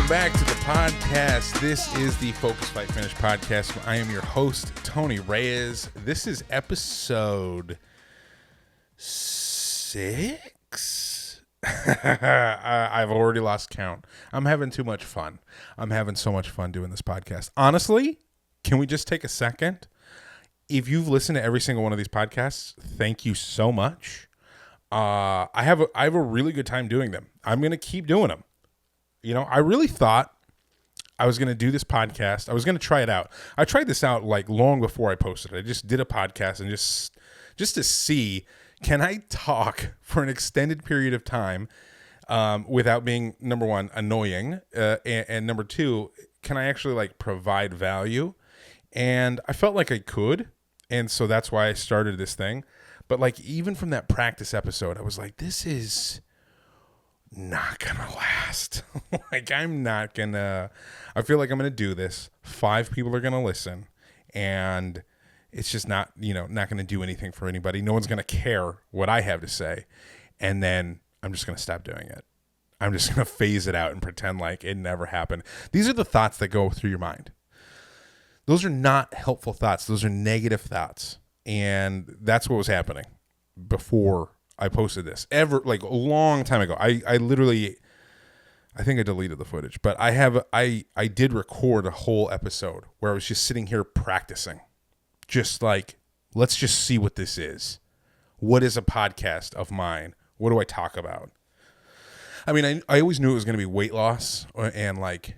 back to the podcast. This is the FocusFightFinish Podcast. I am your host, Tony Reyes. This is episode 6. I've already lost count. I'm having too much fun. I'm having so much fun doing this podcast. Honestly, can we just take a second? If you've listened to every single one of these podcasts, thank you so much. I have a really good time doing them. I'm going to keep doing them. You know, I really thought I was going to do this podcast. I was going to try it out. I tried this out like long before I posted it. I just did a podcast and just to see, can I talk for an extended period of time without being, number one, annoying, and number two, can I actually like provide value? And I felt like I could, and so that's why I started this thing. But like even from that practice episode, I was like, this is not gonna last. Like I feel like I'm gonna do this. 5 people are gonna listen, and it's just not gonna do anything for anybody. No one's gonna care what I have to say, and then I'm just gonna stop doing it. I'm just gonna phase it out and pretend like it never happened. These are the thoughts that go through your mind. Those are not helpful thoughts. Those are negative thoughts, and that's what was happening before I posted this like a long time ago. I think I deleted the footage, but I did record a whole episode where I was just sitting here practicing, just like, let's just see what this is. What is a podcast of mine? What do I talk about? I mean, I always knew it was going to be weight loss and like,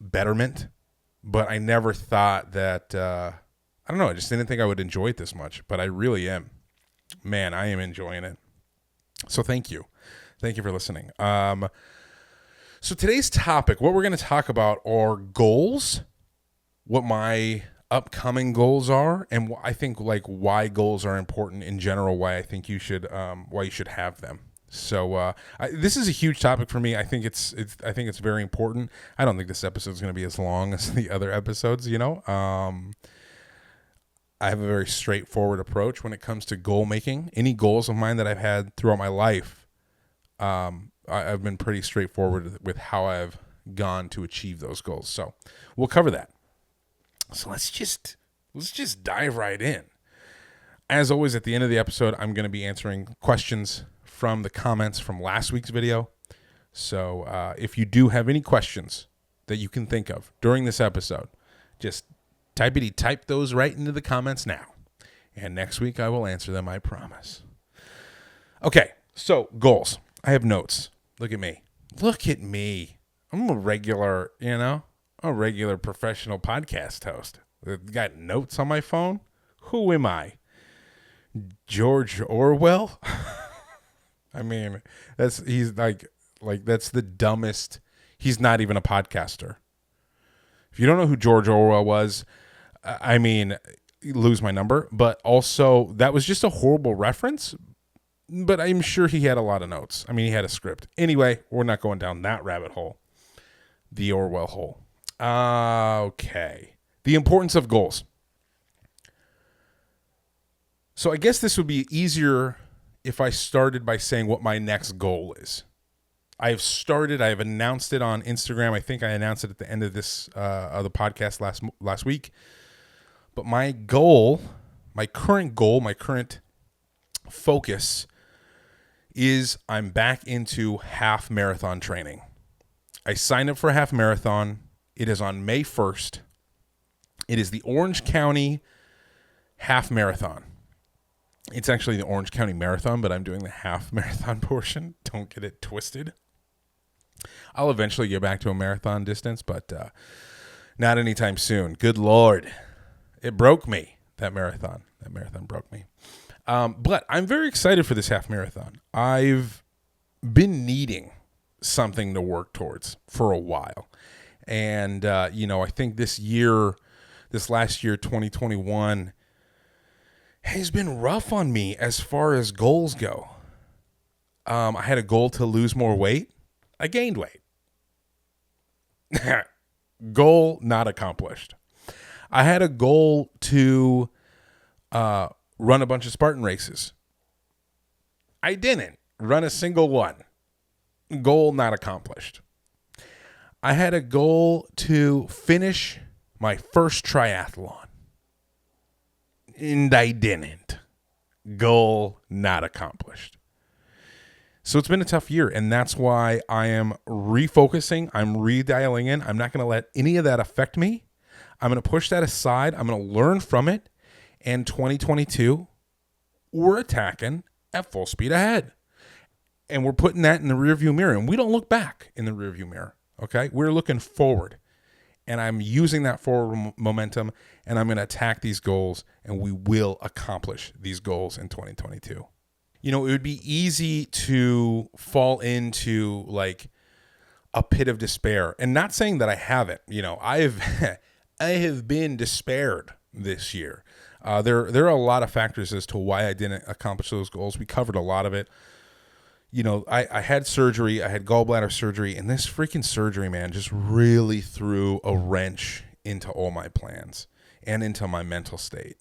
betterment, but I never thought that, I don't know. I just didn't think I would enjoy it this much, but I really am. Man, I am enjoying it. So thank you. Thank you for listening. So today's topic, what we're going to talk about are goals, what my upcoming goals are, and I think like why goals are important in general, why I think you should have them. So this is a huge topic for me. I think it's very important. I don't think this episode is going to be as long as the other episodes, I have a very straightforward approach when it comes to goal making. Any goals of mine that I've had throughout my life, I've been pretty straightforward with how I've gone to achieve those goals. So we'll cover that. So let's just dive right in. As always, at the end of the episode, I'm going to be answering questions from the comments from last week's video. So if you do have any questions that you can think of during this episode, just type those right into the comments now. And next week I will answer them, I promise. Okay, so goals. I have notes. Look at me. I'm a regular professional podcast host. Got notes on my phone. Who am I? George Orwell? I mean, he's like that's the dumbest. He's not even a podcaster. If you don't know who George Orwell was, I mean, lose my number, but also that was just a horrible reference, but I'm sure he had a lot of notes. I mean, he had a script. Anyway, we're not going down that rabbit hole, the Orwell hole. Okay. The importance of goals. So I guess this would be easier if I started by saying what my next goal is. I've announced it on Instagram. I think I announced it at the end of this, the podcast last week. But my current focus is I'm back into half marathon training. I signed up for a half marathon. It is on May 1st. It is the Orange County half marathon. It's actually the Orange County Marathon, but I'm doing the half marathon portion. Don't get it twisted. I'll eventually get back to a marathon distance, but not anytime soon. Good Lord. It broke me, that marathon. That marathon broke me. But I'm very excited for this half marathon. I've been needing something to work towards for a while. And, I think this last year, 2021, has been rough on me as far as goals go. I had a goal to lose more weight. I gained weight. Goal not accomplished. I had a goal to run a bunch of Spartan races. I didn't run a single one. Goal not accomplished. I had a goal to finish my first triathlon. And I didn't. Goal not accomplished. So it's been a tough year, and that's why I am refocusing. I'm redialing in. I'm not going to let any of that affect me. I'm going to push that aside. I'm going to learn from it. And 2022, we're attacking at full speed ahead. And we're putting that in the rearview mirror. And we don't look back in the rearview mirror, okay? We're looking forward. And I'm using that forward momentum, and I'm going to attack these goals, and we will accomplish these goals in 2022. You know, it would be easy to fall into like a pit of despair, and not saying that I haven't. You know, I have been despaired this year. There are a lot of factors as to why I didn't accomplish those goals. We covered a lot of it. You know, I had surgery. I had gallbladder surgery, and this freaking surgery, man, just really threw a wrench into all my plans and into my mental state.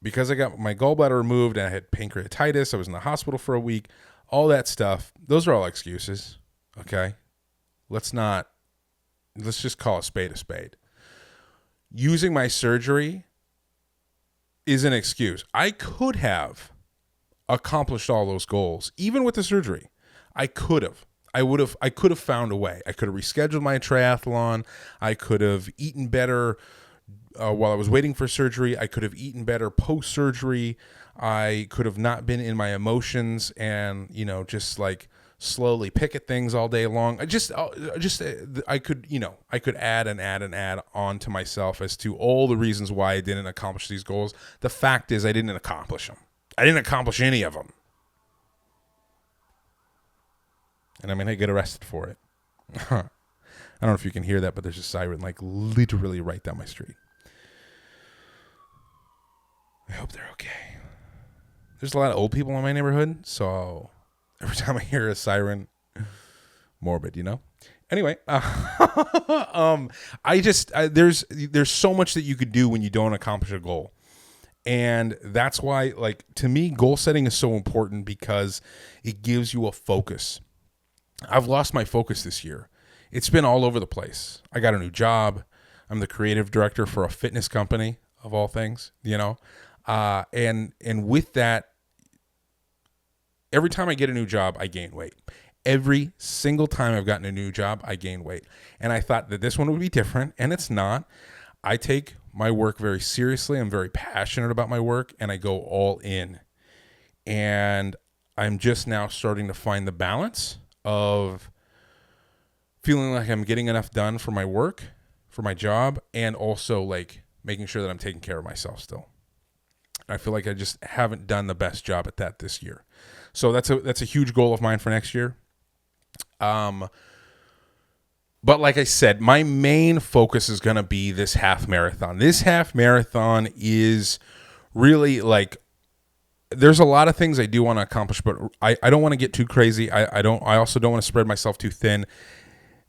Because I got my gallbladder removed and I had pancreatitis, I was in the hospital for a week, all that stuff. Those are all excuses, okay? Let's just call a spade a spade. Using my surgery is an excuse. I could have accomplished all those goals, even with the surgery. I could have found a way. I could have rescheduled my triathlon. I could have eaten better while I was waiting for surgery. I could have eaten better post-surgery. I could have not been in my emotions and, you know, just like slowly pick at things all day long. I could add on to myself as to all the reasons why I didn't accomplish these goals. The fact is I didn't accomplish them. I didn't accomplish any of them. And I'm going to get arrested for it. I don't know if you can hear that, but there's a siren like literally right down my street. I hope they're okay. There's a lot of old people in my neighborhood, so every time I hear a siren, morbid, you know? Anyway, there's so much that you could do when you don't accomplish a goal. And that's why, like, to me, goal setting is so important because it gives you a focus. I've lost my focus this year. It's been all over the place. I got a new job. I'm the creative director for a fitness company, of all things, you know? And with that, every time I get a new job, I gain weight. Every single time I've gotten a new job, I gain weight. And I thought that this one would be different, and it's not. I take my work very seriously. I'm very passionate about my work, and I go all in. And I'm just now starting to find the balance of feeling like I'm getting enough done for my work, for my job, and also like making sure that I'm taking care of myself still. I feel like I just haven't done the best job at that this year. So that's a huge goal of mine for next year. But like I said, my main focus is going to be this half marathon. This half marathon is really like, there's a lot of things I do want to accomplish, but I don't want to get too crazy. I also don't want to spread myself too thin.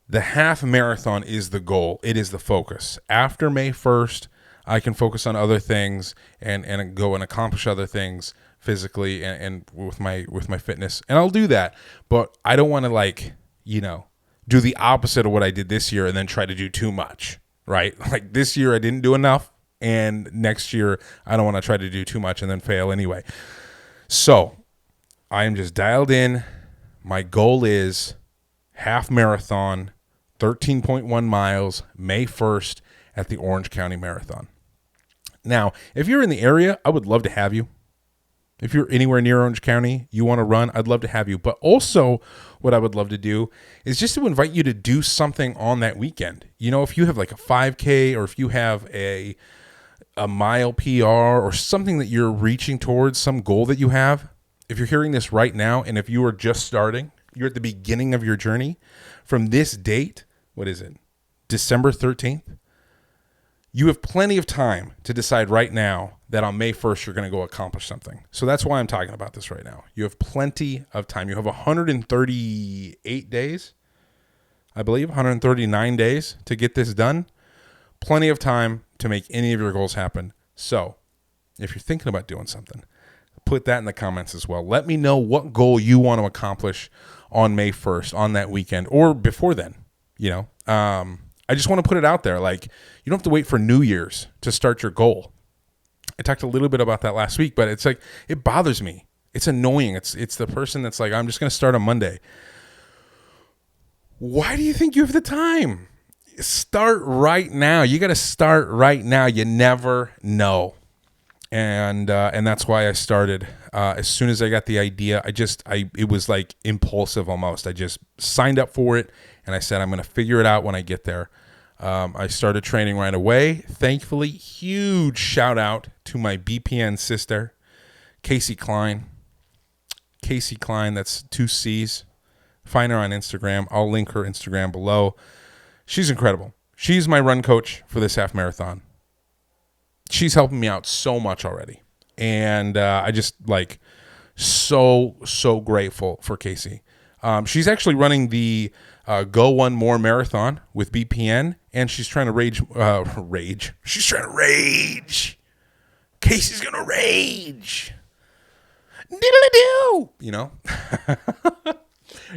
The half marathon is the goal. It is the focus. After May 1st, I can focus on other things and go and accomplish other things physically and with my fitness. And I'll do that. But I don't want to, like, you know, do the opposite of what I did this year and then try to do too much, right? Like this year I didn't do enough, and next year I don't want to try to do too much and then fail anyway. So I am just dialed in. My goal is half marathon, 13.1 miles, May 1st at the Orange County Marathon. Now, if you're in the area, I would love to have you. If you're anywhere near Orange County, you want to run, I'd love to have you. But also what I would love to do is just to invite you to do something on that weekend. You know, if you have like a 5K or if you have a mile PR or something that you're reaching towards, some goal that you have, if you're hearing this right now and if you are just starting, you're at the beginning of your journey, from this date, what is it, December 13th, you have plenty of time to decide right now that on May 1st, you're going to go accomplish something. So that's why I'm talking about this right now. You have plenty of time. You have 138 days, I believe, 139 days to get this done. Plenty of time to make any of your goals happen. So if you're thinking about doing something, put that in the comments as well. Let me know what goal you want to accomplish on May 1st, on that weekend, or before then. I just want to put it out there. Like, you don't have to wait for New Year's to start your goal. I talked a little bit about that last week, but it's like, it bothers me. It's annoying. It's the person that's like, I'm just going to start on Monday. Why do you think you have the time? Start right now. You got to start right now. You never know. And that's why I started. As soon as I got the idea, it was like impulsive almost. I just signed up for it, and I said, I'm going to figure it out when I get there. I started training right away. Thankfully, huge shout out to my BPN sister, Cline. Casey Cline, that's 2 C's. Find her on Instagram. I'll link her Instagram below. She's incredible. She's my run coach for this half marathon. She's helping me out so much already. And I just so grateful for Casey. She's actually running the Go One More Marathon with BPN, and she's trying to rage. She's trying to rage. Casey's going to rage. Diddle-a-doo.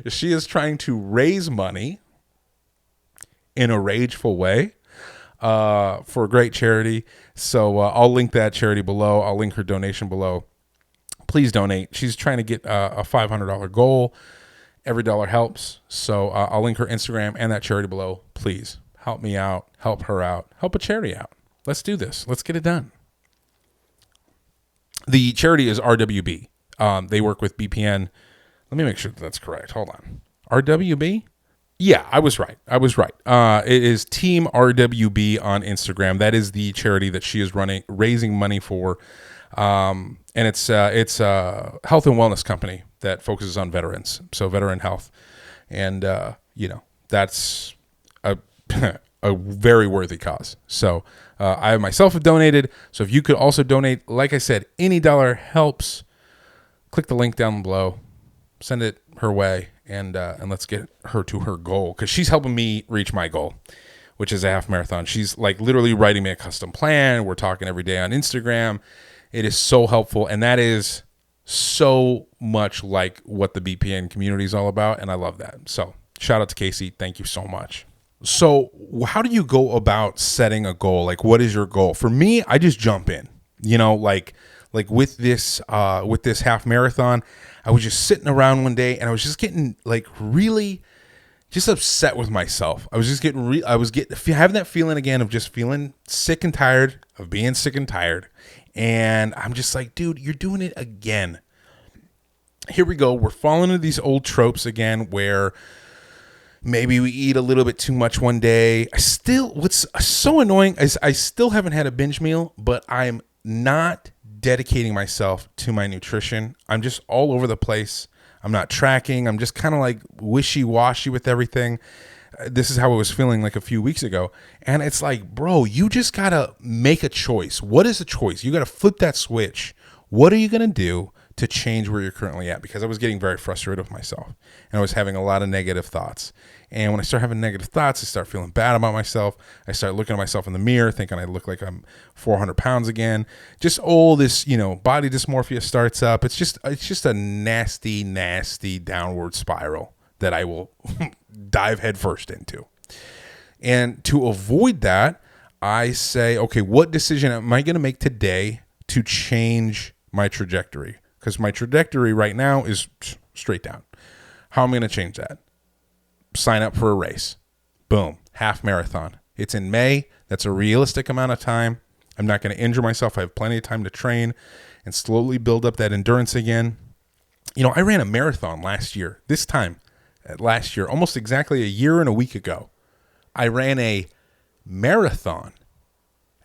She is trying to raise money in a rageful way for a great charity. So I'll link that charity below. I'll link her donation below. Please donate. She's trying to get a $500 goal. Every dollar helps. So I'll link her Instagram and that charity below. Please help me out, help her out, help a charity out. Let's do this. Let's get it done. The charity is RWB. They work with BPN. Let me make sure that's correct. Hold on. RWB? Yeah, I was right. It is Team RWB on Instagram. That is the charity that she is raising money for. And it's a health and wellness company that focuses on veterans, so veteran health. And, that's a very worthy cause. So I myself have donated. So if you could also donate, like I said, any dollar helps. Click the link down below. Send it her way, and let's get her to her goal, because she's helping me reach my goal, which is a half marathon. She's literally writing me a custom plan. We're talking every day on Instagram. It is so helpful, and that is so much like what the BPN community is all about, and I love that. So shout out to Casey. Thank you so much. So how do you go about setting a goal? What is your goal? For me, I just jump in. With this half marathon, I was just sitting around one day, and I was just getting really just upset with myself. I was just having that feeling again of just feeling sick and tired of being sick and tired. And I'm just like, dude, you're doing it again. Here we go. We're falling into these old tropes again, where maybe we eat a little bit too much one day. What's so annoying is I still haven't had a binge meal, but I'm not dedicating myself to my nutrition. I'm just all over the place. I'm not tracking. I'm just kind of wishy-washy with everything. This is how I was feeling a few weeks ago. And it's bro, you just got to make a choice. What is the choice? You got to flip that switch. What are you going to do to change where you're currently at? Because I was getting very frustrated with myself, and I was having a lot of negative thoughts. And when I start having negative thoughts, I start feeling bad about myself. I start looking at myself in the mirror, thinking I look like I'm 400 pounds again. Just all this, body dysmorphia starts up. It's just a nasty, nasty downward spiral that I will dive headfirst into. And to avoid that, I say, okay, what decision am I going to make today to change my trajectory? Because my trajectory right now is straight down. How am I going to change that? Sign up for a race. Boom. Half marathon. It's in May. That's a realistic amount of time. I'm not going to injure myself. I have plenty of time to train and slowly build up that endurance again. I ran a marathon last year. Last year, almost exactly a year and a week ago, I ran a marathon.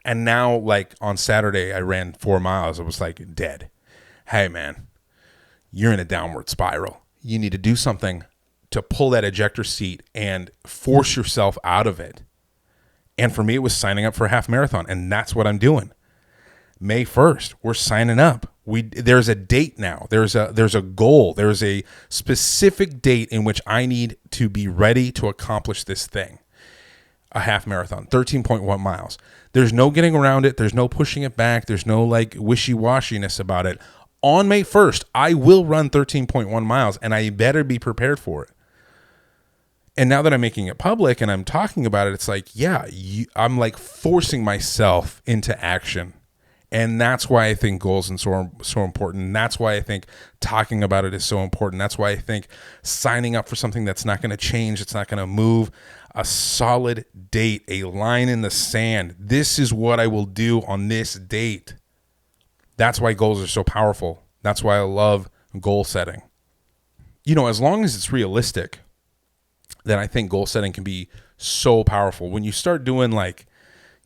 And now, on Saturday, I ran 4 miles. I was dead. Hey, man, you're in a downward spiral. You need to do something to pull that ejector seat and force yourself out of it. And for me, it was signing up for a half marathon, and that's what I'm doing. May 1st, we're signing up. There's a date now. There's a goal. There's a specific date in which I need to be ready to accomplish this thing. A half marathon, 13.1 miles. There's no getting around it. There's no pushing it back. There's no wishy-washiness about it. On May 1st, I will run 13.1 miles, and I better be prepared for it. And now that I'm making it public and I'm talking about it, it's like, yeah, I'm like forcing myself into action. And that's why I think goals are so important. And that's why I think talking about it is so important. That's why I think signing up for something that's not going to change, it's not going to move, a solid date, a line in the sand. This is what I will do on this date. That's why goals are so powerful. That's why I love goal setting. You know, as long as it's realistic, then I think goal setting can be so powerful. When you start doing like,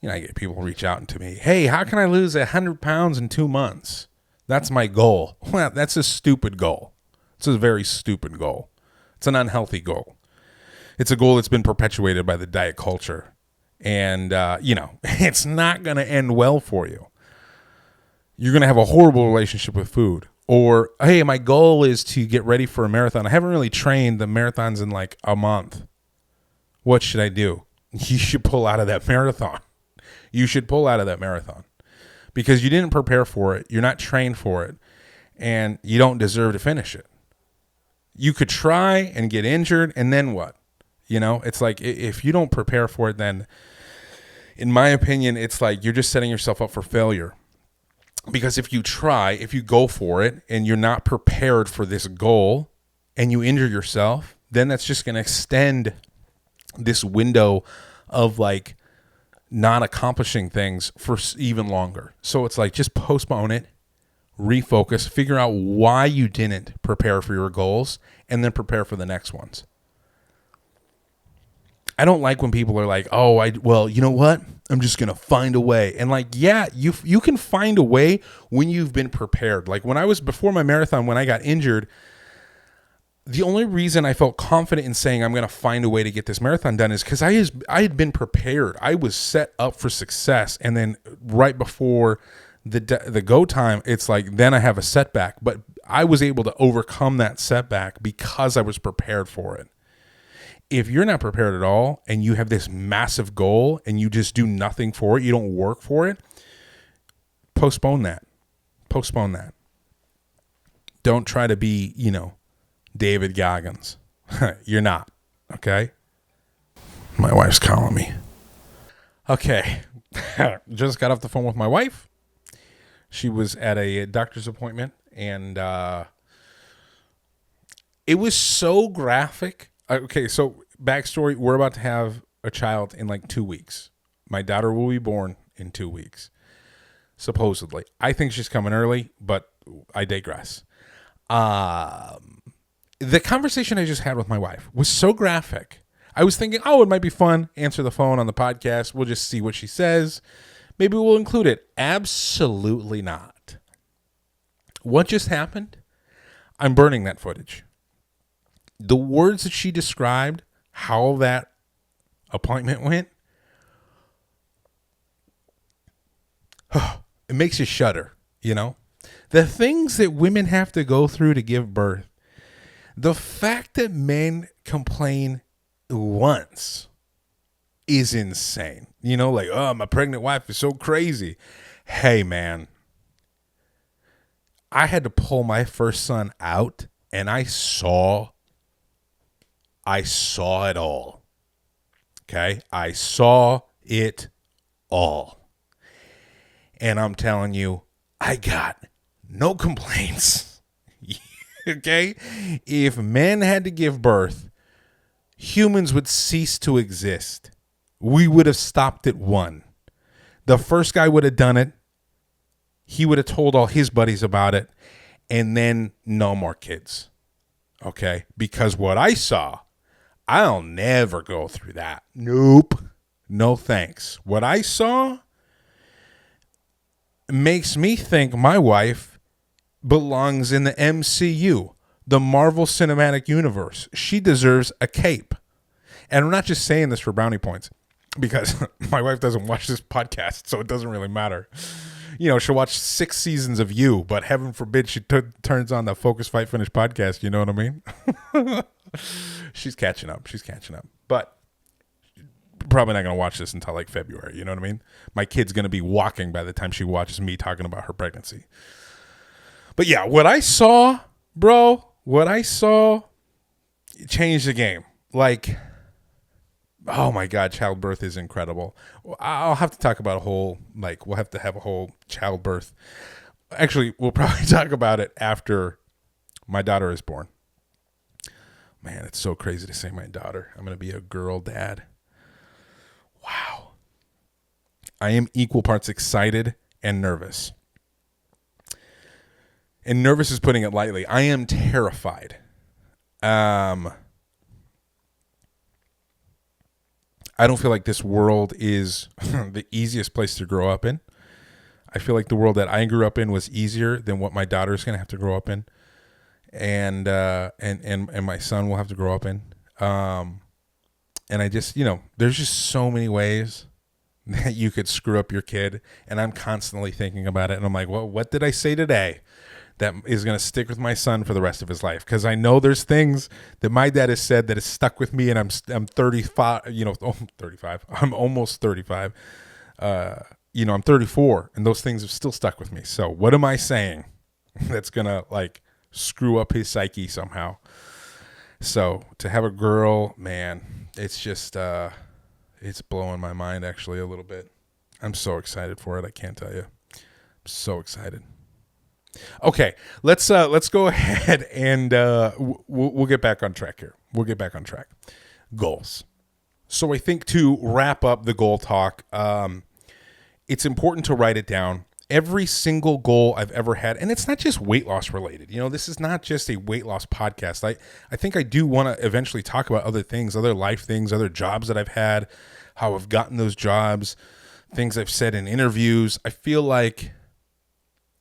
you know, I get people reach out to me, hey, how can I lose 100 pounds in 2 months? That's my goal. Well, that's a stupid goal. It's a very stupid goal. It's an unhealthy goal. It's a goal that's been perpetuated by the diet culture. And, it's not going to end well for you. You're going to have a horrible relationship with food. Or, hey, my goal is to get ready for a marathon. I haven't really trained the marathons in like a month. What should I do? You should pull out of that marathon. You should pull out of that marathon because you didn't prepare for it. You're not trained for it, and you don't deserve to finish it. You could try and get injured, and then what? You know, it's like if you don't prepare for it, then in my opinion, it's like you're just setting yourself up for failure. Because if you try, if you go for it and you're not prepared for this goal and you injure yourself, then that's just going to extend this window of like not accomplishing things for even longer. So it's like just postpone it, refocus, figure out why you didn't prepare for your goals, and then prepare for the next ones. I don't like when people are like, oh, well, you know what? I'm just going to find a way. And like, yeah, you can find a way when you've been prepared. Like when I was before my marathon, when I got injured, the only reason I felt confident in saying I'm going to find a way to get this marathon done is because I had been prepared. I was set up for success. And then right before the go time, it's like, then I have a setback. But I was able to overcome that setback because I was prepared for it. If you're not prepared at all and you have this massive goal and you just do nothing for it, you don't work for it, postpone that. Postpone that. Don't try to be, David Goggins. You're not, okay? My wife's calling me. Okay. Just got off the phone with my wife. She was at a doctor's appointment and it was so graphic. Okay, so backstory, we're about to have a child in like 2 weeks. My daughter will be born in 2 weeks, supposedly. I think she's coming early, but I digress. The conversation I just had with my wife was so graphic. I was thinking, oh, it might be fun. Answer the phone on the podcast. We'll just see what she says. Maybe we'll include it. Absolutely not. What just happened? I'm burning that footage. The words that she described, how that appointment went, it makes you shudder, The things that women have to go through to give birth. The fact that men complain once is insane. Like, oh, my pregnant wife is so crazy. Hey, man. I had to pull my first son out, and I saw it all. Okay? I saw it all. And I'm telling you, I got no complaints. Okay? If men had to give birth, humans would cease to exist. We would have stopped at one. The first guy would have done it. He would have told all his buddies about it. And then no more kids. Okay? Because what I saw, I'll never go through that. Nope. No thanks. What I saw makes me think my wife belongs in the MCU, the Marvel Cinematic Universe. She deserves a cape. And I'm not just saying this for brownie points because my wife doesn't watch this podcast, so it doesn't really matter. She'll watch 6 seasons of You, but heaven forbid she turns on the Focus Fight Finish podcast. You know what I mean? She's catching up. But probably not going to watch this until like February. You know what I mean? My kid's going to be walking by the time she watches me talking about her pregnancy. But yeah, what I saw, bro, changed the game. Like, oh my God, childbirth is incredible. I'll have to talk about we'll have to have a whole childbirth. Actually, we'll probably talk about it after my daughter is born. Man, it's so crazy to say my daughter. I'm going to be a girl dad. Wow. I am equal parts excited and nervous. And nervous is putting it lightly. I am terrified. I don't feel like this world is the easiest place to grow up in. I feel like the world that I grew up in was easier than what my daughter's going to have to grow up in. And my son will have to grow up in. And I just, there's just so many ways that you could screw up your kid. And I'm constantly thinking about it. And I'm like, well, what did I say today that is going to stick with my son for the rest of his life? Because I know there's things that my dad has said that has stuck with me, and I'm 35, 35. I'm almost 35. I'm 34, and those things have still stuck with me. So what am I saying that's going to screw up his psyche somehow? So to have a girl, man, it's just, it's blowing my mind actually a little bit. I'm so excited for it. I can't tell you. I'm so excited. Okay, let's go ahead and we'll get back on track here. We'll get back on track. Goals. So I think to wrap up the goal talk, it's important to write it down. Every single goal I've ever had, and it's not just weight loss related. This is not just a weight loss podcast. I think I do want to eventually talk about other things, other life things, other jobs that I've had, how I've gotten those jobs, things I've said in interviews. I feel like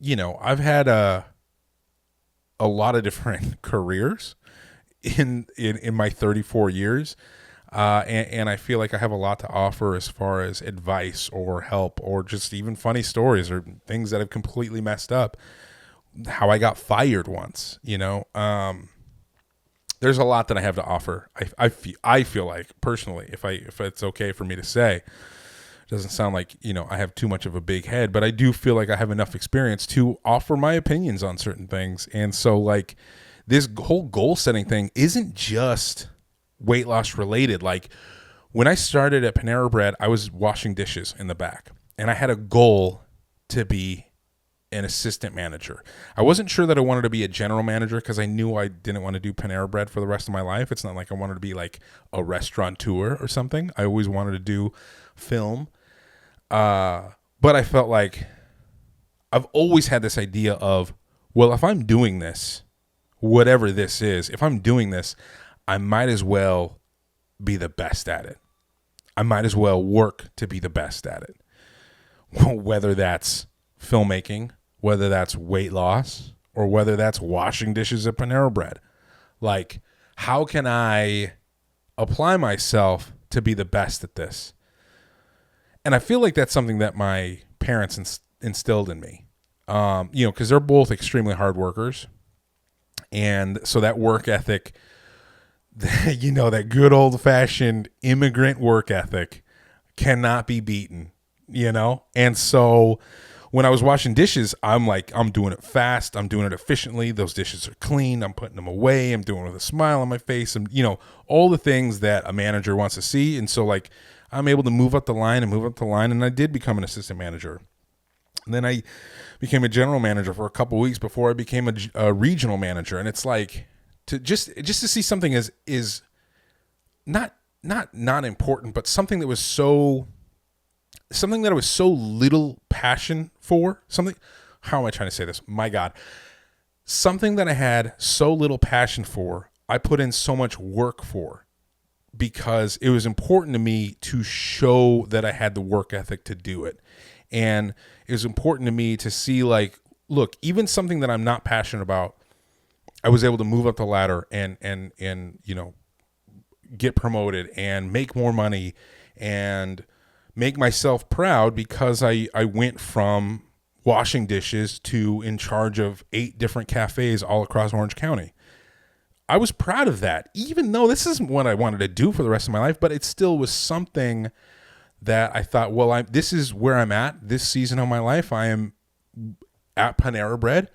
I've had a lot of different careers in my 34 years. And I feel like I have a lot to offer as far as advice or help or just even funny stories or things that have completely messed up. How I got fired once, there's a lot that I have to offer. I feel like personally, if it's okay for me to say. It doesn't sound like, I have too much of a big head, but I do feel like I have enough experience to offer my opinions on certain things. And so this whole goal setting thing isn't just weight loss related. When I started at Panera Bread, I was washing dishes in the back, and I had a goal to be an assistant manager. I wasn't sure that I wanted to be a general manager because I knew I didn't want to do Panera Bread for the rest of my life. It's not like I wanted to be like a restaurateur or something. I always wanted to do film. But I felt like I've always had this idea of, well, if I'm doing this, whatever this is, if I'm doing this, I might as well be the best at it. I might as well work to be the best at it. Whether that's filmmaking, whether that's weight loss, or whether that's washing dishes at Panera Bread. How can I apply myself to be the best at this? And I feel like that's something that my parents instilled in me, because they're both extremely hard workers. And so that work ethic, that good old fashioned immigrant work ethic cannot be beaten, And so when I was washing dishes, I'm doing it fast. I'm doing it efficiently. Those dishes are clean. I'm putting them away. I'm doing it with a smile on my face. And, all the things that a manager wants to see. And so I'm able to move up the line. And I did become an assistant manager. And then I became a general manager for a couple of weeks before I became a regional manager. And it's to just to see something is not important, but something that I was so little passion for. How am I trying to say this? My God. Something that I had so little passion for, I put in so much work for. Because it was important to me to show that I had the work ethic to do it. And it was important to me to see look, even something that I'm not passionate about, I was able to move up the ladder and get promoted and make more money and make myself proud because I went from washing dishes to in charge of 8 different cafes all across Orange County. I was proud of that, even though this isn't what I wanted to do for the rest of my life, but it still was something that I thought, well, this is where I'm at this season of my life. I am at Panera Bread,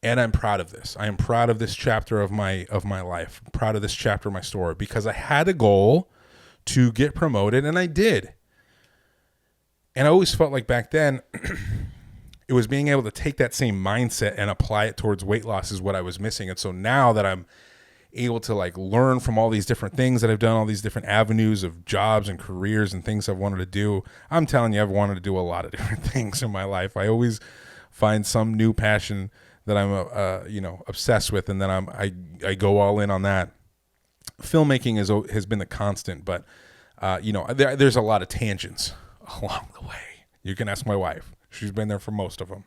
And I'm proud of this. I am proud of this chapter of my life. I'm proud of this chapter of my story because I had a goal to get promoted, and I did. And I always felt like back then, it was being able to take that same mindset and apply it towards weight loss is what I was missing. And so now that I'm able to like learn from all these different things that I've done, all these different avenues of jobs and careers and things I've wanted to do, I'm telling you, I've wanted to do a lot of different things in my life. I always find some new passion that I'm, obsessed with, and then I go all in on that. Filmmaking has been the constant, but there's a lot of tangents along the way. You can ask my wife; she's been there for most of them.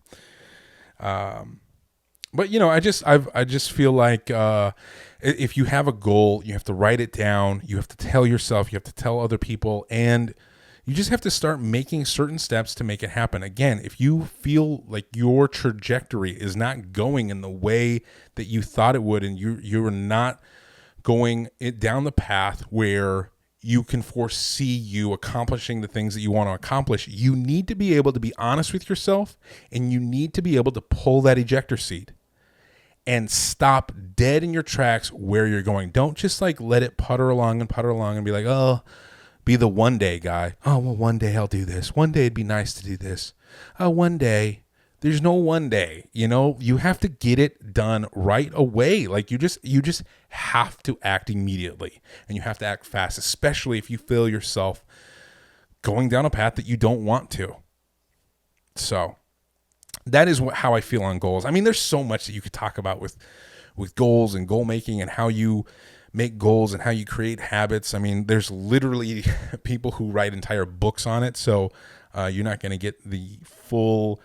But I just feel like if you have a goal, you have to write it down. You have to tell yourself. You have to tell other people, and you just have to start making certain steps to make it happen. Again, if you feel like your trajectory is not going in the way that you thought it would, and you're not going down the path where you can foresee you accomplishing the things that you want to accomplish, you need to be able to be honest with yourself, and you need to be able to pull that ejector seat and stop dead in your tracks where you're going. Don't just like let it putter along and be like, oh, be the one day guy. Oh, well, one day I'll do this. One day it'd be nice to do this. Oh, one day. There's no one day. You have to get it done right away. Like you just have to act immediately, and you have to act fast, especially if you feel yourself going down a path that you don't want to. So that is how I feel on goals. I mean, there's so much that you could talk about with goals and goal making and how you make goals and how you create habits. I mean, there's literally people who write entire books on it. So you're not going to get the full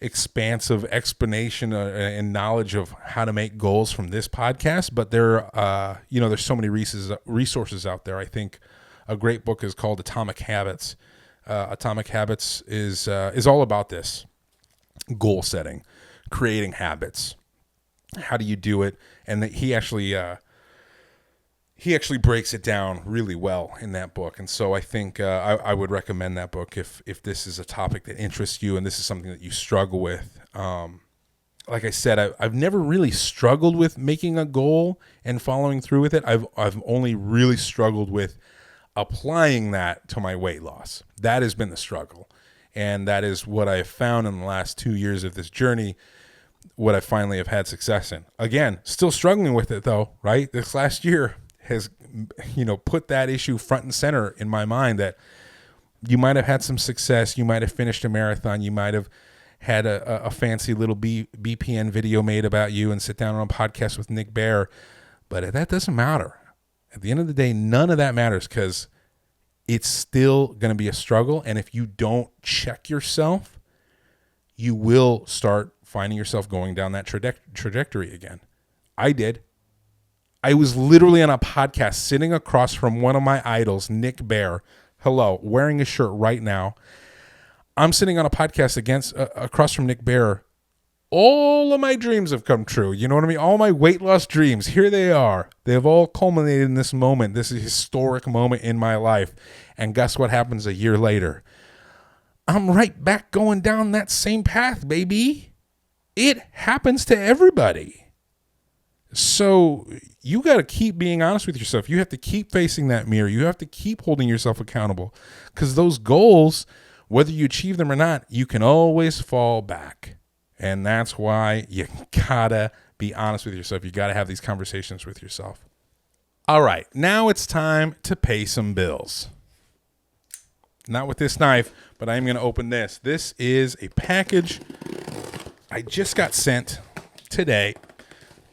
expansive explanation and knowledge of how to make goals from this podcast. But there's so many resources out there. I think a great book is called Atomic Habits. Atomic Habits is all about this: goal setting, creating habits. How do you do it? And he actually breaks it down really well in that book. And so I think I would recommend that book if this is a topic that interests you and this is something that you struggle with. Like I said, I've never really struggled with making a goal and following through with it. I've only really struggled with applying that to my weight loss. That has been the struggle. And that is what I have found in the last 2 years of this journey, what I finally have had success in. Again, still struggling with it though, right? This last year has, put that issue front and center in my mind, that you might have had some success. You might have finished a marathon. You might have had a fancy little BPN video made about you and sit down on a podcast with Nick Bear. But that doesn't matter. At the end of the day, none of that matters, because it's still going to be a struggle. And if you don't check yourself, you will start finding yourself going down that trajectory again. I did. I was literally on a podcast sitting across from one of my idols, Nick Bear. Hello, wearing his shirt right now. I'm sitting on a podcast across from Nick Bear. All of my dreams have come true. You know what I mean? All my weight loss dreams, here they are. They have all culminated in this moment. This is a historic moment in my life. And guess what happens a year later? I'm right back going down that same path, baby. It happens to everybody. So you got to keep being honest with yourself. You have to keep facing that mirror. You have to keep holding yourself accountable, because those goals, whether you achieve them or not, you can always fall back. And that's why you gotta be honest with yourself. You gotta have these conversations with yourself. All right, now it's time to pay some bills. Not with this knife, but I'm gonna open this. This is a package I just got sent today.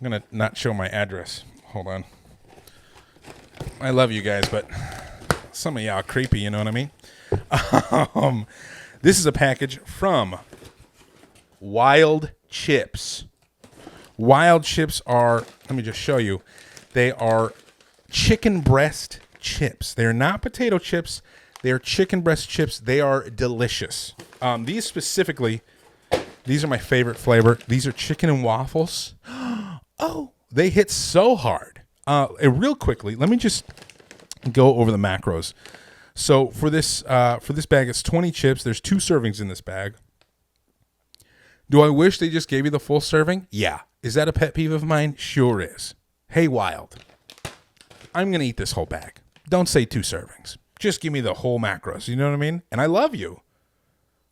I'm gonna not show my address. Hold on. I love you guys, but some of y'all are creepy, you know what I mean? This is a package from Wild Chips. Wild Chips are, let me just show you, they are chicken breast chips. They're not potato chips. They're chicken breast chips. They are delicious. These specifically, these are my favorite flavor. These are chicken and waffles. Oh, they hit so hard. Real quickly, let me just go over the macros. So for this bag, it's 20 chips. There's 2 servings in this bag. Do I wish they just gave you the full serving? Yeah. Is that a pet peeve of mine? Sure is. Hey, Wild, I'm going to eat this whole bag. Don't say 2 servings. Just give me the whole macros. You know what I mean? And I love you.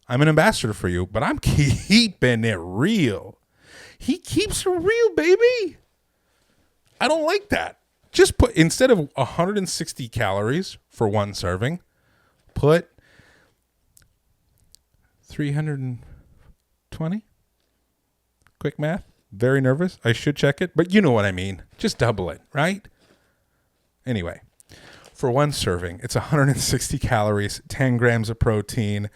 I'm an ambassador for you, but I'm keeping it real. He keeps it real, baby. I don't like that. Just put, instead of 160 calories for 1 serving, put 320. Quick math. Very nervous. I should check it, but you know what I mean. Just double it, right? Anyway, for 1 serving, it's 160 calories, 10 grams of protein,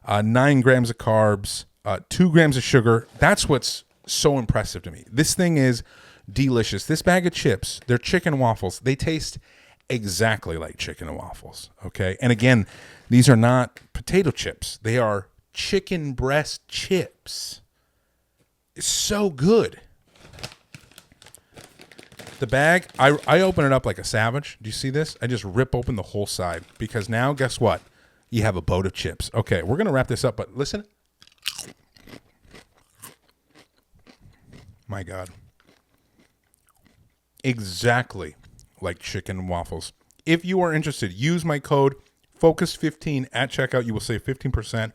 9 grams of carbs, 2 grams of sugar. That's what's so impressive to me. This thing is delicious. This bag of chips, they're chicken waffles. They taste exactly like chicken and waffles, okay? And again, these are not potato chips. They are chicken breast chips. It's so good. The bag, I open it up like a savage. Do you see this? I just rip open the whole side because now, guess what? You have a boat of chips. Okay, we're going to wrap this up, but listen. My God. Exactly like chicken and waffles. If you are interested, use my code FOCUS15 at checkout. You will save 15%.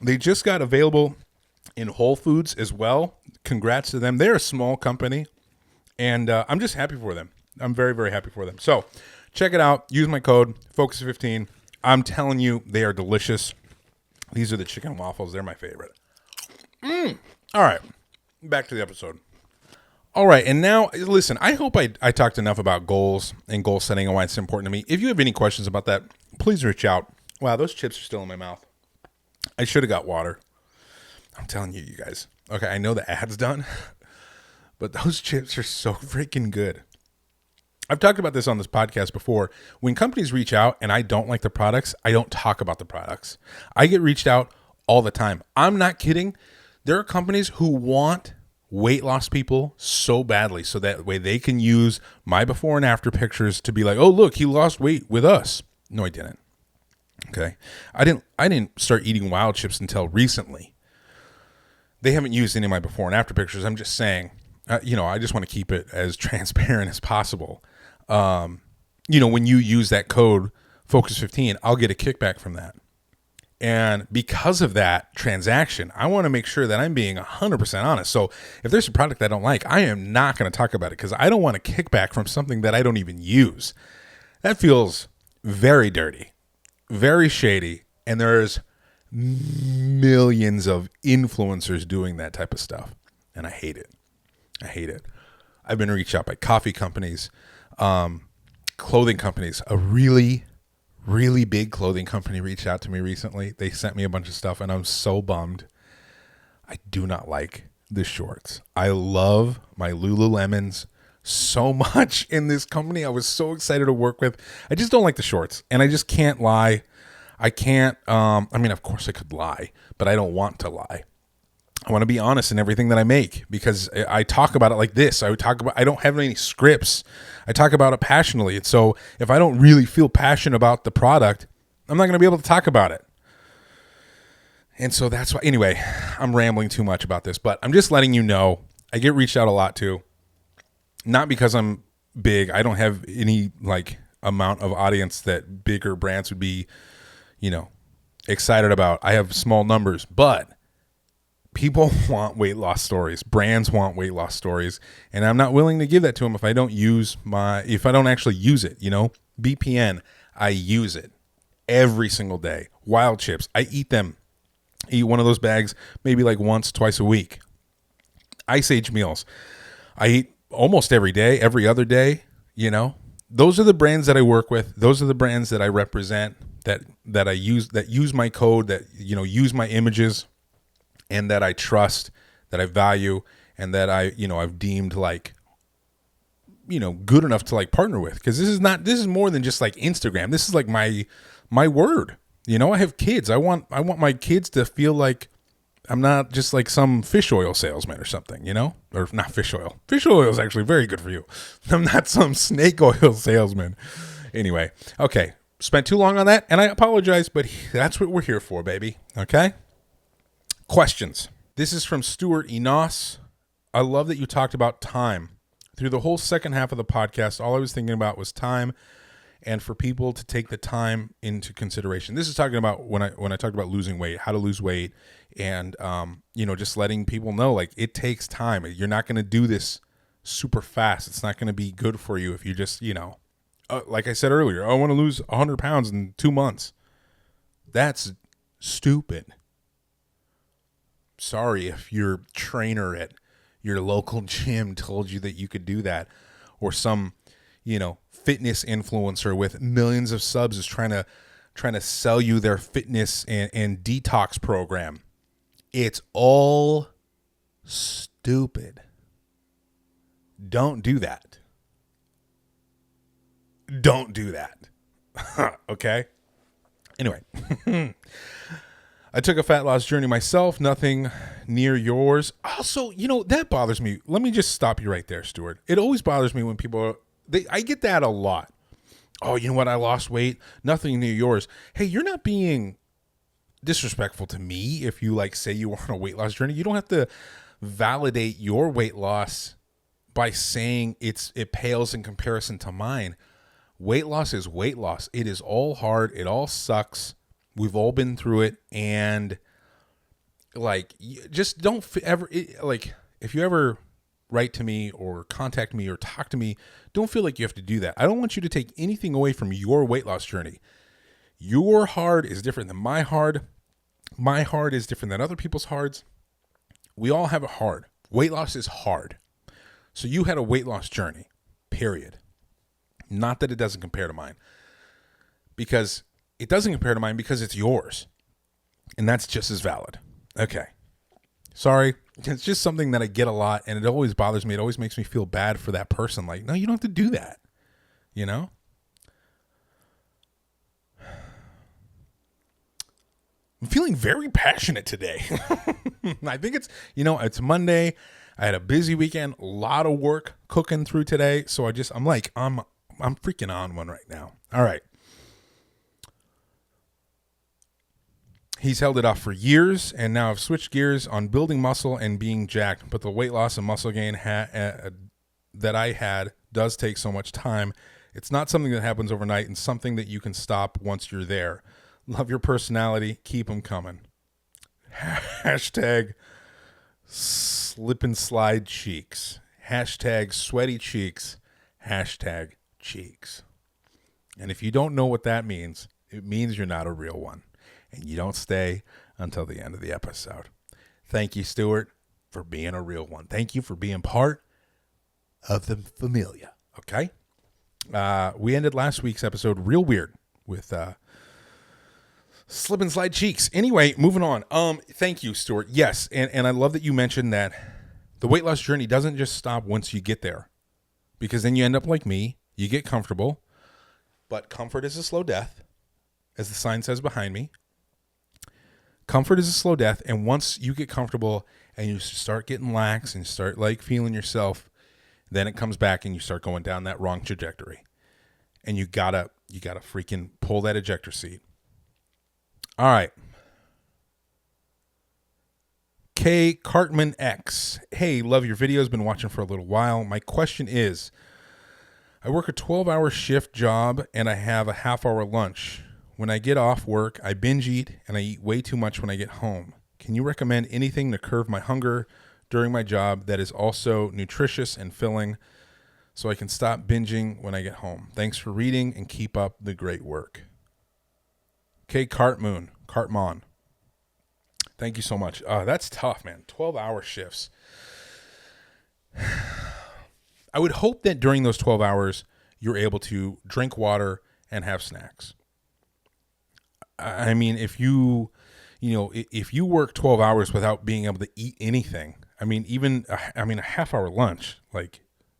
They just got available in Whole Foods as well. Congrats to them. They're a small company, and I'm just happy for them. I'm very, very happy for them. So check it out. Use my code FOCUS15. I'm telling you, they are delicious. These are the chicken waffles. They're my favorite. All right. Back to the episode. All right. And now, listen, I hope I talked enough about goals and goal setting and why it's important to me. If you have any questions about that, please reach out. Wow, those chips are still in my mouth. I should have got water. I'm telling you, you guys. Okay, I know the ad's done, but those chips are so freaking good. I've talked about this on this podcast before. When companies reach out and I don't like the products, I don't talk about the products. I get reached out all the time. I'm not kidding. There are companies who want weight loss people so badly so that way they can use my before and after pictures to be like, oh, look, he lost weight with us. No, I didn't. Okay. I didn't start eating wild chips until recently. They haven't used any of my before and after pictures. I'm just saying, I just want to keep it as transparent as possible. When you use that code FOCUS15, I'll get a kickback from that. And because of that transaction, I want to make sure that I'm being 100% honest. So if there's a product I don't like, I am not going to talk about it because I don't want a kickback from something that I don't even use. That feels very dirty, very shady. And there's millions of influencers doing that type of stuff. And I hate it. I've been reached out by coffee companies, clothing companies. A really, really big clothing company reached out to me recently. They sent me a bunch of stuff and I'm so bummed. I do not like the shorts. I love my Lululemons so much in this company. I was so excited to work with. I just don't like the shorts and I just can't lie. I can't, of course I could lie, but I don't want to lie. I want to be honest in everything that I make because I talk about it like this. I don't have any scripts. I talk about it passionately. And so if I don't really feel passionate about the product, I'm not going to be able to talk about it. And so that's why, anyway, I'm rambling too much about this, but I'm just letting you know I get reached out a lot too. Not because I'm big. I don't have any amount of audience that bigger brands would be, excited about. I have small numbers, but people want weight loss stories. Brands want weight loss stories. And I'm not willing to give that to them if I don't actually use it, BPN, I use it every single day. Wild chips, I eat them. I eat one of those bags maybe once, twice a week. Ice Age meals, I eat almost every day, every other day, Those are the brands that I work with. Those are the brands that I represent, that I use, that use my code, that, use my images, and that I trust, that I value, and that I've deemed good enough to partner with. Because this is more than just Instagram. This is my word. I have kids. I want my kids to feel like I'm not just some fish oil salesman or something, or not fish oil. Fish oil is actually very good for you. I'm not some snake oil salesman. Anyway, okay. Spent too long on that, and I apologize, but that's what we're here for, baby. Okay? Questions. This is from Stuart Enos. I love that you talked about time. Through the whole second half of the podcast, all I was thinking about was time, and for people to take the time into consideration. This is talking about when I talked about losing weight, how to lose weight, and just letting people know, like, it takes time. You're not going to do this super fast. It's not going to be good for you if you just, like I said earlier, I want to lose 100 pounds in 2 months. That's stupid. Sorry if your trainer at your local gym told you that you could do that, or some, fitness influencer with millions of subs is trying to sell you their fitness and detox program. It's all stupid. Don't do that. Don't do that. Okay? Anyway. I took a fat loss journey myself, nothing near yours. Also, that bothers me. Let me just stop you right there, Stuart. It always bothers me when people I get that a lot. Oh, you know what? I lost weight. Nothing near yours. Hey, you're not being disrespectful to me if you say you were on a weight loss journey. You don't have to validate your weight loss by saying it pales in comparison to mine. Weight loss is weight loss. It is all hard. It all sucks. We've all been through it. And just don't ever, if you ever write to me or contact me or talk to me, don't feel like you have to do that. I don't want you to take anything away from your weight loss journey. Your hard is different than my hard. My hard is different than other people's hards. We all have a hard. Weight loss is hard. So you had a weight loss journey, period. Not that it doesn't compare to mine, because it doesn't compare to mine because it's yours. And that's just as valid. Okay. Sorry. It's just something that I get a lot, and it always bothers me. It always makes me feel bad for that person. No, you don't have to do that. I'm feeling very passionate today. I think it's Monday. I had a busy weekend, a lot of work cooking through today. So I'm freaking on one right now. All right. He's held it off for years, and now I've switched gears on building muscle and being jacked. But the weight loss and muscle gain that I had does take so much time. It's not something that happens overnight, and something that you can stop once you're there. Love your personality. Keep them coming. Hashtag slip and slide cheeks. Hashtag sweaty cheeks. Hashtag cheeks. And if you don't know what that means, it means you're not a real one. And you don't stay until the end of the episode. Thank you, Stuart, for being a real one. Thank you for being part of the familia. Okay? We ended last week's episode real weird with slip and slide cheeks. Anyway, moving on. Thank you, Stuart. Yes, and I love that you mentioned that the weight loss journey doesn't just stop once you get there, because then you end up like me. You get comfortable, but comfort is a slow death, as the sign says behind me. Comfort is a slow death, and once you get comfortable and you start getting lax and start feeling yourself, then it comes back and you start going down that wrong trajectory. And you gotta freaking pull that ejector seat. All right. K. Cartman X. Hey, love your videos. Been watching for a little while. My question is, I work a 12-hour shift job and I have a half-hour lunch. When I get off work, I binge eat and I eat way too much when I get home. Can you recommend anything to curb my hunger during my job that is also nutritious and filling so I can stop binging when I get home? Thanks for reading and keep up the great work. Okay, Cartman. Thank you so much. That's tough, man. 12-hour shifts. I would hope that during those 12 hours, you're able to drink water and have snacks. I mean, if you work 12 hours without being able to eat anything, a half-hour lunch,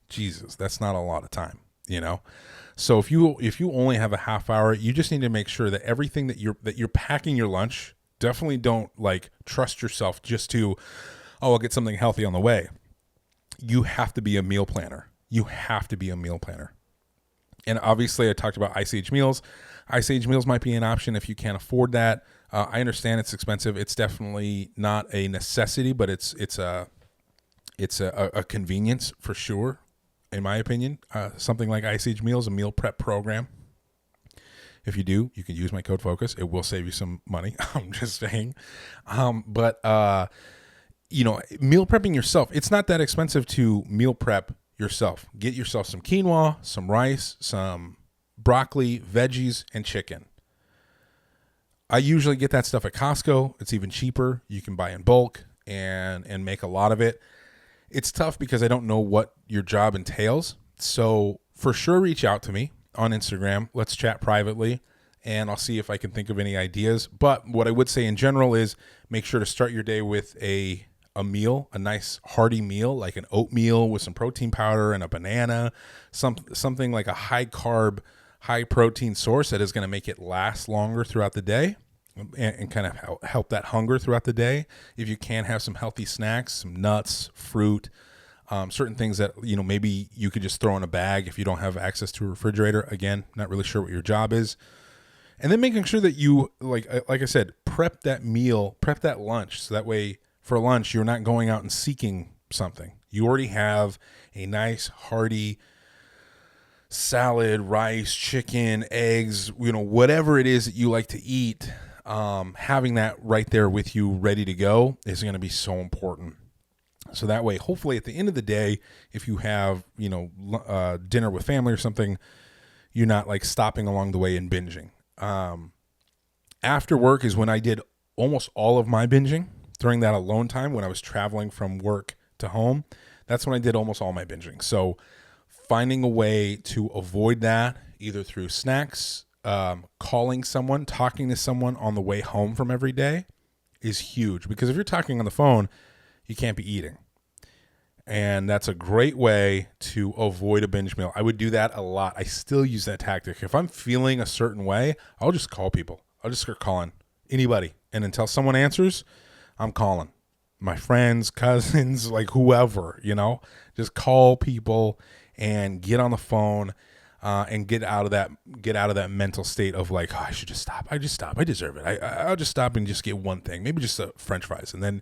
Jesus, that's not a lot of time, So if you only have a half hour, you just need to make sure that everything that you're packing your lunch, definitely don't trust yourself just to, I'll get something healthy on the way. You have to be a meal planner. And obviously I talked about Ice Age meals. Ice Age meals might be an option if you can't afford that. I understand it's expensive. It's definitely not a necessity, but it's a convenience for sure, in my opinion. Something like Ice Age Meals, a meal prep program. If you do, you can use my code FOCUS. It will save you some money. I'm just saying. But meal prepping yourself, it's not that expensive to meal prep yourself. Get yourself some quinoa, some rice, some broccoli, veggies, and chicken. I usually get that stuff at Costco. It's even cheaper. You can buy in bulk and make a lot of it. It's tough because I don't know what your job entails. So for sure, reach out to me on Instagram. Let's chat privately, and I'll see if I can think of any ideas. But what I would say in general is make sure to start your day with a meal, a nice hearty meal, like an oatmeal with some protein powder and a banana, something like a high carb, high protein source that is going to make it last longer throughout the day and kind of help that hunger throughout the day. If you can, have some healthy snacks, some nuts, fruit, certain things that, maybe you could just throw in a bag if you don't have access to a refrigerator. Again, not really sure what your job is. And then making sure that you, like I said, prep that meal, prep that lunch. So that way for lunch, you're not going out and seeking something. You already have a nice hearty salad, rice, chicken, eggs, whatever it is that you like to eat. Having that right there with you ready to go is going to be so important. So that way, hopefully at the end of the day, if you have, dinner with family or something, you're not like stopping along the way and binging. After work is when I did almost all of my binging. During that alone time when I was traveling from work to home, that's when I did almost all my binging. So finding a way to avoid that, either through snacks, calling someone, talking to someone on the way home from every day, is huge. Because if you're talking on the phone, you can't be eating. And that's a great way to avoid a binge meal. I would do that a lot. I still use that tactic. If I'm feeling a certain way, I'll just call people. I'll just start calling anybody. And until someone answers, I'm calling my friends, cousins, like whoever, just call people and get on the phone and get out of that mental state of like, I should just stop. I deserve it. I'll just stop and just get one thing, maybe just a French fries. And then,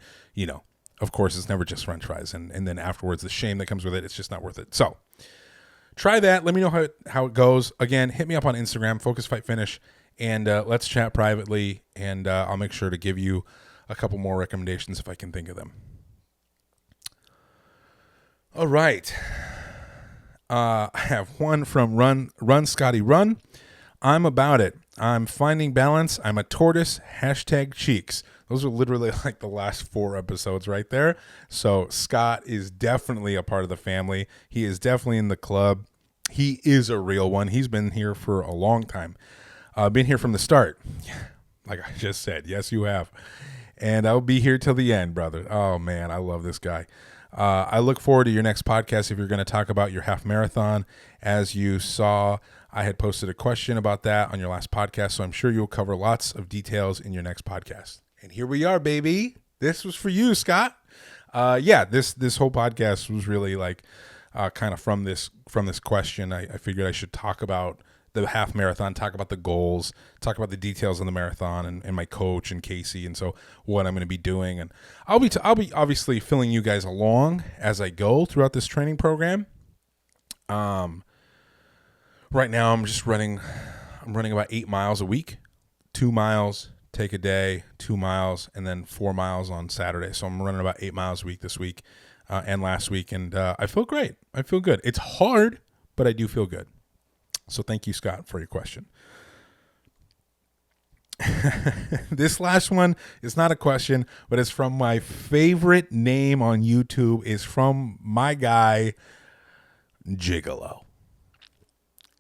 of course, it's never just French fries. And then afterwards, the shame that comes with it, it's just not worth it. So try that. Let me know how it goes. Again, hit me up on Instagram, FocusFightFinish, and let's chat privately. And I'll make sure to give you a couple more recommendations if I can think of them. All right. I have one from Run Scotty Run. I'm about it. I'm finding balance. I'm a tortoise. #cheeks. Those are literally like the last 4 episodes right there. So Scott is definitely a part of the family. He is definitely in the club. He is a real one. He's been here for a long time. Been here from the start. Like I just said. Yes, you have. And I'll be here till the end, brother. Oh, man, I love this guy. I look forward to your next podcast if you're going to talk about your half marathon. As you saw, I had posted a question about that on your last podcast, so I'm sure you'll cover lots of details in your next podcast. And here we are, baby. This was for you, Scott. This whole podcast was really like kind of from this question. I figured I should talk about the half marathon, talk about the goals, talk about the details of the marathon and my coach and Casey. And so what I'm going to be doing. And I'll be obviously filling you guys along as I go throughout this training program. Right now I'm running about 8 miles a week, 2 miles, take a day, 2 miles, and then 4 miles on Saturday. So I'm running about 8 miles a week this week and last week. And I feel great. I feel good. It's hard, but I do feel good. So thank you, Scott, for your question. This last one is not a question, but it's from my favorite name on YouTube. Is from my guy, Gigolo.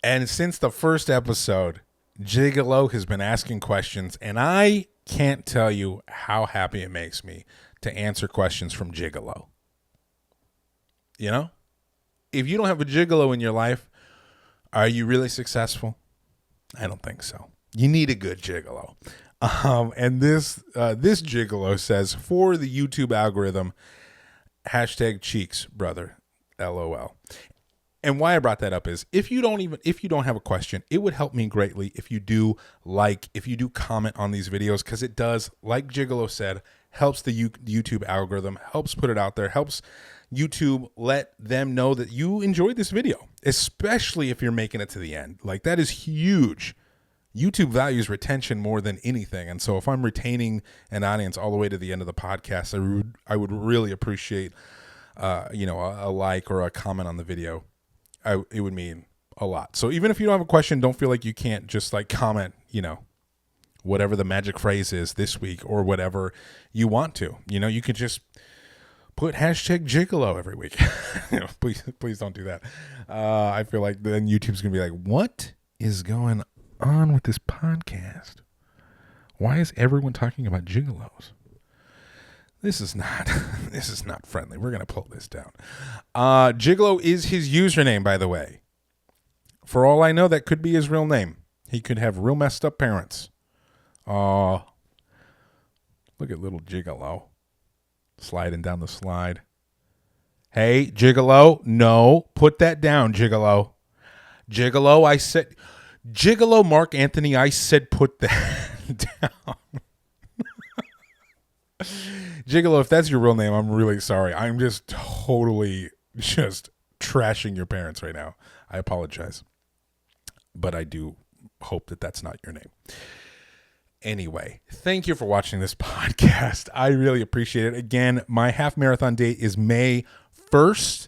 And since the first episode, Gigolo has been asking questions, and I can't tell you how happy it makes me to answer questions from Gigolo. If you don't have a Gigolo in your life, are you really successful? I don't think so. You need a good Gigolo. And this Gigolo says, for the YouTube algorithm, #cheeks, brother, LOL. And why I brought that up is if you don't have a question, it would help me greatly if you do comment on these videos, because it does, like Gigolo said, helps the YouTube algorithm, helps put it out there, helps YouTube let them know that you enjoyed this video, especially if you're making it to the end. Like, that is huge. YouTube values retention more than anything. And so if I'm retaining an audience all the way to the end of the podcast, I would really appreciate, a like or a comment on the video. It would mean a lot. So even if you don't have a question, don't feel like you can't just like comment, whatever the magic phrase is this week or whatever you want to. You could just put #Gigolo every week. Please don't do that. I feel like then YouTube's going to be like, what is going on with this podcast? Why is everyone talking about gigolos? This is not friendly. We're going to pull this down. Gigolo is his username, by the way. For all I know, that could be his real name. He could have real messed up parents. Look at little Gigolo sliding down the slide. Hey, Gigolo, no, put that down, Gigolo. Gigolo, I said, Gigolo Mark Anthony, I said put that down. Gigolo, if that's your real name, I'm really sorry. I'm just totally just trashing your parents right now. I apologize. But I do hope that that's not your name. Anyway, thank you for watching this podcast. I really appreciate it. Again, my half marathon date is May 1st.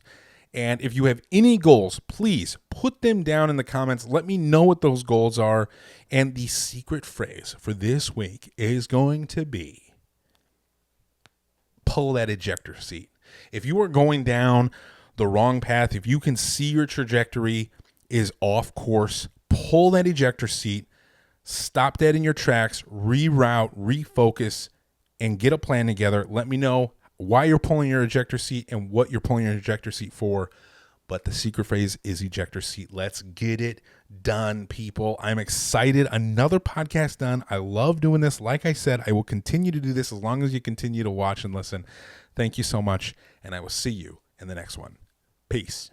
And if you have any goals, please put them down in the comments. Let me know what those goals are. And the secret phrase for this week is going to be pull that ejector seat. If you are going down the wrong path, if you can see your trajectory is off course, pull that ejector seat, stop dead in your tracks, reroute, refocus, and get a plan together. Let me know why you're pulling your ejector seat and what you're pulling your ejector seat for. But the secret phrase is ejector seat. Let's get it done, people. I'm excited. Another podcast done. I love doing this. Like I said, I will continue to do this as long as you continue to watch and listen. Thank you so much, and I will see you in the next one. Peace.